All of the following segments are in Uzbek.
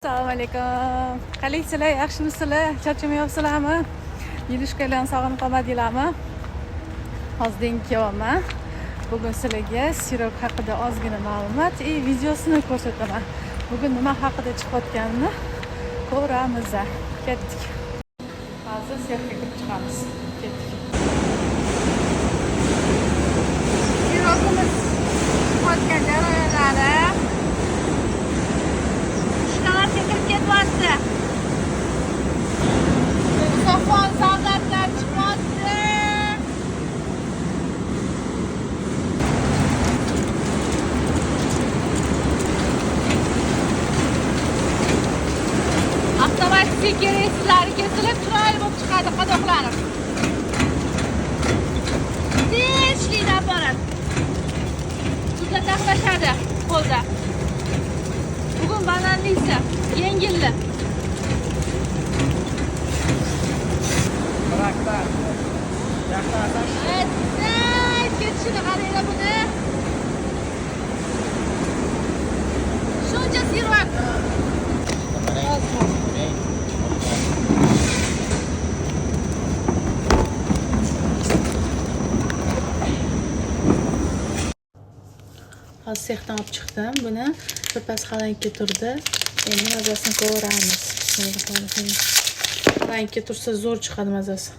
Assalomu alaykum. Qalaysizlar? Yaxshimisizlar? Charchamayapsizlarmi? Yilishkalarni sog'inib qolmadinglarmi? Hozirdan kelyapman. Bugun sizlarga sirop haqida ozgina ma'lumot videosini ko'rsataman. Bugun nima haqida chiqayotganini ko'ramiz. Ketdik. Hozir siropga kirib chiqamiz. Ketdik. Siropimiz chiqayotgan jarayonlari kirib ketyapti. Safon soldatlar chiqyapti. Avtomatik reyslari kesilib, chiroyli bo'lib chiqadi qadoqlanib. Tinchlikdan boradi. Suvda taxlashadi qo'lda. Bugun bananlisi, yengilli. Bıraklar. Yaklarsan. Evet, ketishini qaranglar buni. Shuncha sirop. Hozir sexdan olib chiqdim. Buni birpas xalankka turdi. Endi mazasini ko'ramiz. Xalankka tursa zo'r chiqadi mazasi.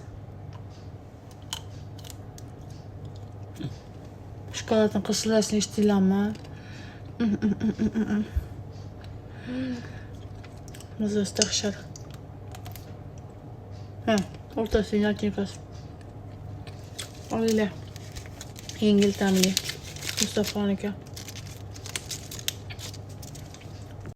Shokoladni qirsillashini eshitdinglarmi? Mazasi dahshat. Ha, o'rtasiga yakinikas. Olinglar. Yengil ta'mli. Mustafoniki.